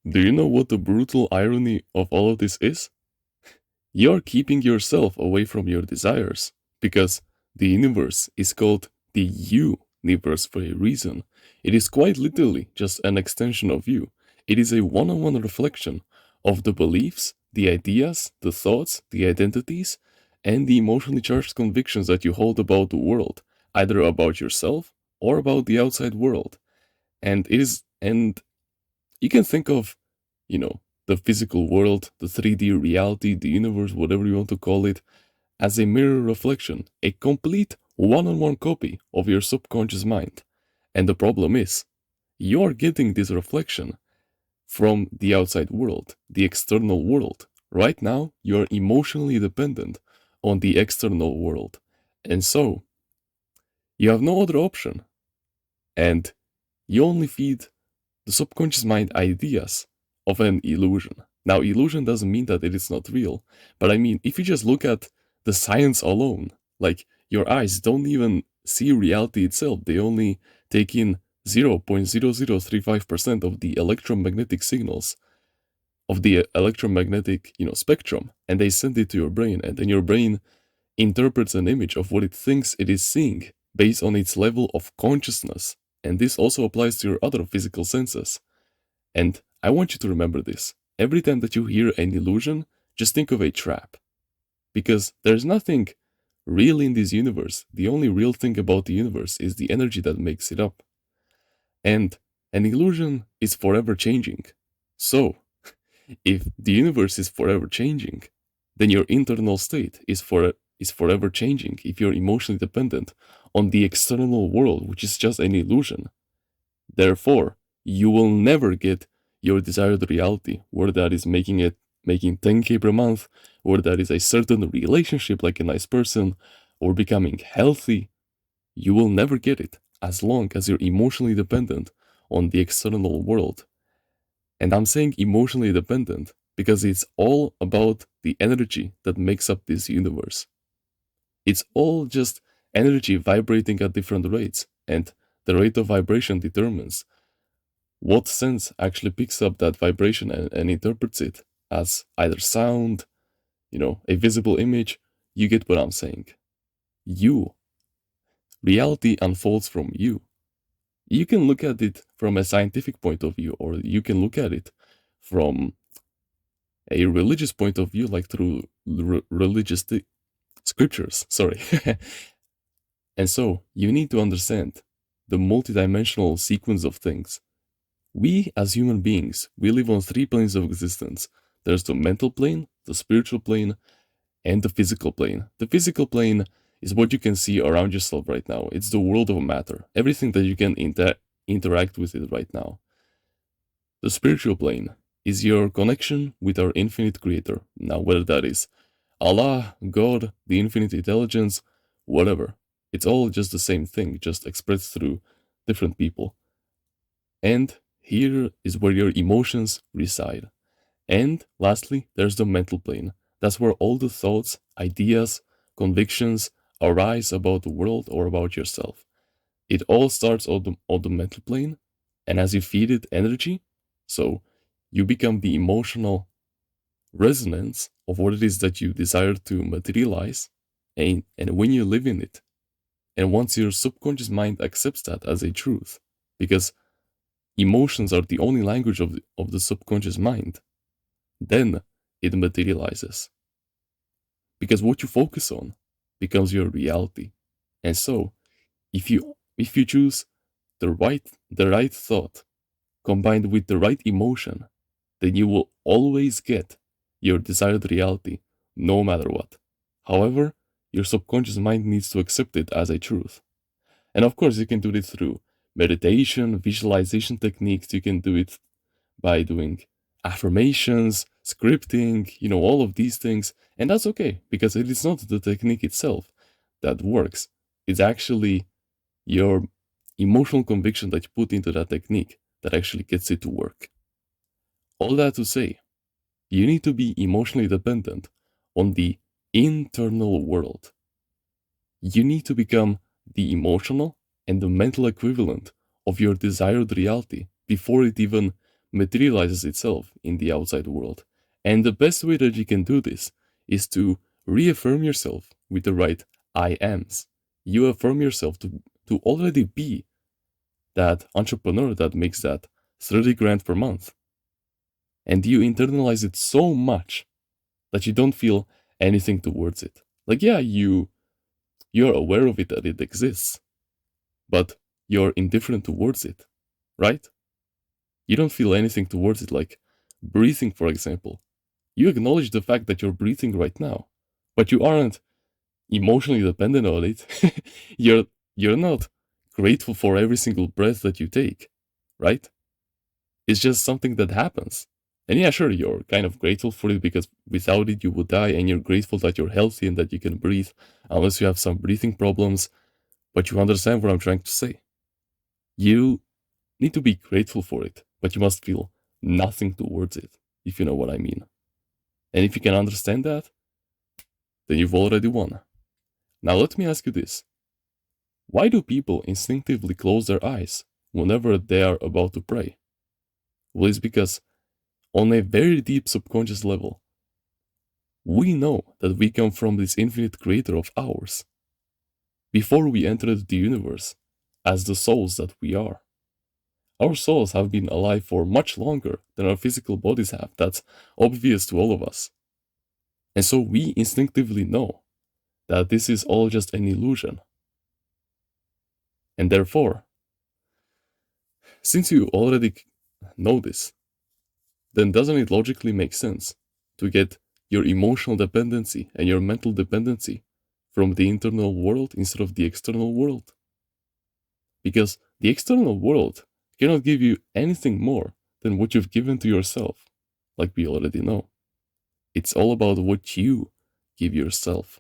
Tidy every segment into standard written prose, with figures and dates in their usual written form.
Do you know what the brutal irony of all of this is? You're keeping yourself away from your desires because the universe is called the universe for a reason. It is quite literally just an extension of you. It is a one on one reflection of the beliefs, the ideas, the thoughts, the identities, and the emotionally charged convictions that you hold about the world, either about yourself or about the outside world. And you can think of, you know, the physical world, the 3D reality, the universe, whatever you want to call it, as a mirror reflection, a complete one on one copy of your subconscious mind. And the problem is, you're getting this reflection from the outside world, the external world. Right now, you're emotionally dependent on the external world. And so, you have no other option. And you only feed the subconscious mind ideas of an illusion. Now, illusion doesn't mean that it is not real, but I mean, if you just look at the science alone, like your eyes don't even see reality itself, they only take in 0.0035% of the electromagnetic signals of the electromagnetic, spectrum, and they send it to your brain, and then your brain interprets an image of what it thinks it is seeing based on its level of consciousness. And this also applies to your other physical senses. And I want you to remember this. Every time that you hear an illusion, just think of a trap. Because there's nothing real in this universe. The only real thing about the universe is the energy that makes it up. And an illusion is forever changing. So, if the universe is forever changing, then your internal state is forever changing if you're emotionally dependent on the external world, which is just an illusion. Therefore, you will never get your desired reality, whether that is making 10K per month, or that is a certain relationship like a nice person, or becoming healthy. You will never get it as long as you're emotionally dependent on the external world. And I'm saying emotionally dependent because it's all about the energy that makes up this universe. It's all just energy vibrating at different rates, and the rate of vibration determines what sense actually picks up that vibration and interprets it as either sound, a visible image. You get what I'm saying. You. Reality unfolds from you. You can look at it from a scientific point of view, or you can look at it from a religious point of view, like through religious scriptures. Sorry. And so you need to understand the multidimensional sequence of things. We, as human beings, we live on three planes of existence. There's the mental plane, the spiritual plane, and the physical plane. The physical plane is what you can see around yourself right now. It's the world of matter, everything that you can interact with it right now. The spiritual plane is your connection with our infinite creator. Now, whether that is Allah, God, the infinite intelligence, whatever, it's all just the same thing, just expressed through different people. And here is where your emotions reside. And lastly, there's the mental plane. That's where all the thoughts, ideas, convictions arise about the world or about yourself. It all starts on the mental plane, and as you feed it energy, so you become the emotional resonance of what it is that you desire to materialize, and when you live in it, and once your subconscious mind accepts that as a truth, because emotions are the only language of the subconscious mind, then it materializes. Because what you focus on becomes your reality. And so, if you choose the right thought combined with the right emotion, then you will always get your desired reality no matter what. However, your subconscious mind needs to accept it as a truth. And of course, you can do this through meditation, visualization techniques. You can do it by doing affirmations, scripting, all of these things. And that's okay because it is not the technique itself that works. It's actually your emotional conviction that you put into that technique that actually gets it to work. All that to say, you need to be emotionally dependent on the internal world. You need to become the emotional and the mental equivalent of your desired reality before it even materializes itself in the outside world. And the best way that you can do this is to reaffirm yourself with the right I ams. You affirm yourself to already be that entrepreneur that makes that 30 grand per month. And you internalize it so much that you don't feel anything towards it. Like, yeah, you're aware of it that it exists, but you're indifferent towards it, right? You don't feel anything towards it, like breathing, for example. You acknowledge the fact that you're breathing right now, but you aren't emotionally dependent on it. you're you're not grateful for every single breath that you take, right? It's just something that happens. And yeah, sure, you're kind of grateful for it because without it you would die, and you're grateful that you're healthy and that you can breathe, unless you have some breathing problems. But you understand what I'm trying to say. You need to be grateful for it, but you must feel nothing towards it, if you know what I mean. And if you can understand that, then you've already won. Now let me ask you this. Why do people instinctively close their eyes whenever they are about to pray? Well, it's because on a very deep subconscious level, we know that we come from this infinite creator of ours. Before we entered the universe, as the souls that we are. Our souls have been alive for much longer than our physical bodies have. That's obvious to all of us. And so we instinctively know that this is all just an illusion. And therefore, since you already know this, then doesn't it logically make sense to get your emotional dependency and your mental dependency from the internal world instead of the external world? Because the external world cannot give you anything more than what you've given to yourself, like we already know. It's all about what you give yourself.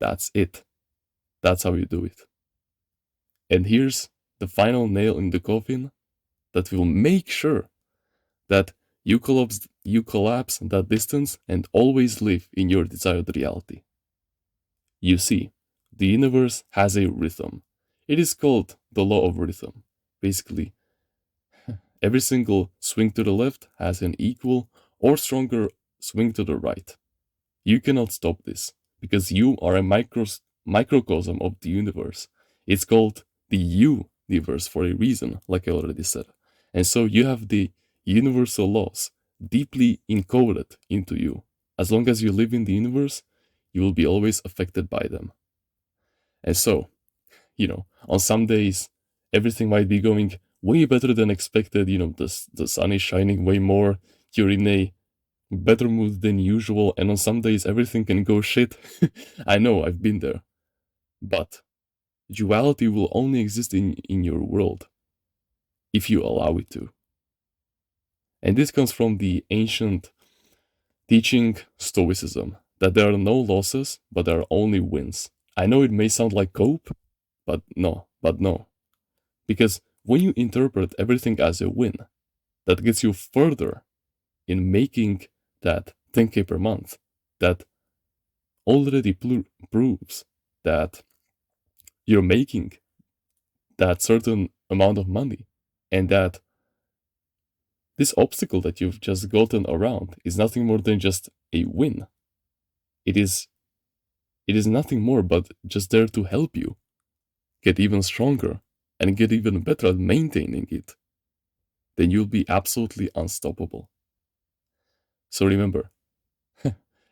That's it. That's how you do it. And here's the final nail in the coffin that will make sure that you collapse that distance and always live in your desired reality. You see, the universe has a rhythm. It is called the law of rhythm. Basically, every single swing to the left has an equal or stronger swing to the right. You cannot stop this because you are a microcosm of the universe. It's called the universe for a reason, like I already said. And so you have the universal laws deeply encoded into you. As long as you live in the universe, you will be always affected by them. And so, on some days, everything might be going way better than expected. The sun is shining way more. You're in a better mood than usual, and on some days everything can go shit. I know, I've been there. But duality will only exist in your world if you allow it to. And this comes from the ancient teaching Stoicism, that there are no losses, but there are only wins. I know it may sound like cope, but no. Because when you interpret everything as a win, that gets you further in making that 10K per month, that already proves that you're making that certain amount of money, and that this obstacle that you've just gotten around is nothing more than just a win. It is nothing more but just there to help you get even stronger and get even better at maintaining it. Then you'll be absolutely unstoppable. So remember,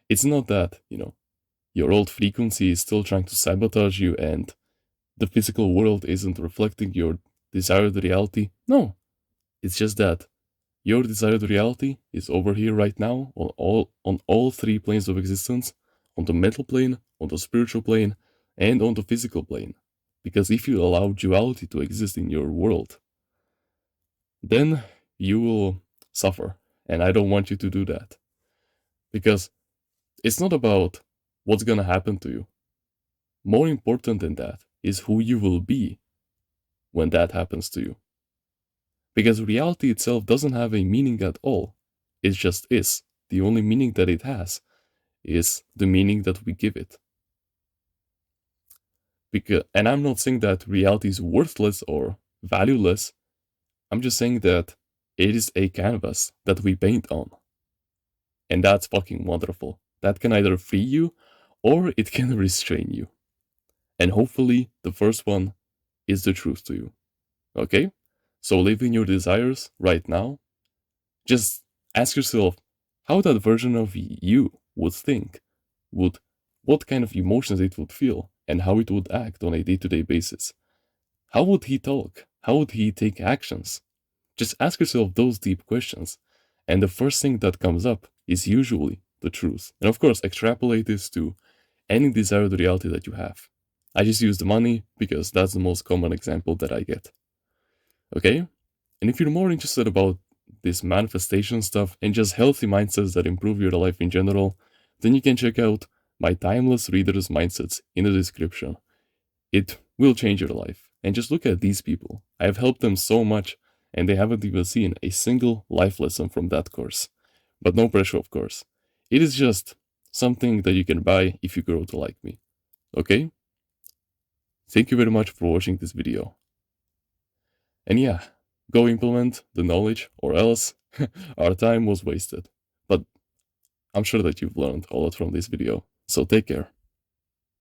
it's not that, your old frequency is still trying to sabotage you and the physical world isn't reflecting your desired reality. No, it's just that your desired reality is over here right now on all three planes of existence, on the mental plane, on the spiritual plane, and on the physical plane. Because if you allow duality to exist in your world, then you will suffer. And I don't want you to do that. Because it's not about what's gonna happen to you. More important than that is who you will be when that happens to you. Because reality itself doesn't have a meaning at all. It just is. The only meaning that it has is the meaning that we give it. And I'm not saying that reality is worthless or valueless. I'm just saying that It is a canvas that we paint on. And that's fucking wonderful. That can either free you or it can restrain you. And hopefully, the first one is the truth to you. Okay? So live in your desires right now. Just ask yourself how that version of you would think, what kind of emotions it would feel, and how it would act on a day-to-day basis. How would he talk? How would he take actions? Just ask yourself those deep questions, and the first thing that comes up is usually the truth. And of course, extrapolate this to any desired reality that you have. I just use the money because that's the most common example that I get. Okay? And if you're more interested about this manifestation stuff and just healthy mindsets that improve your life in general, then you can check out my Timeless Readers Mindsets in the description. It will change your life. And just look at these people. I have helped them so much, and they haven't even seen a single life lesson from that course. But no pressure, of course. It is just something that you can buy if you grow to like me. Okay? Thank you very much for watching this video. And yeah, go implement the knowledge, or else our time was wasted. But I'm sure that you've learned a lot from this video. So take care.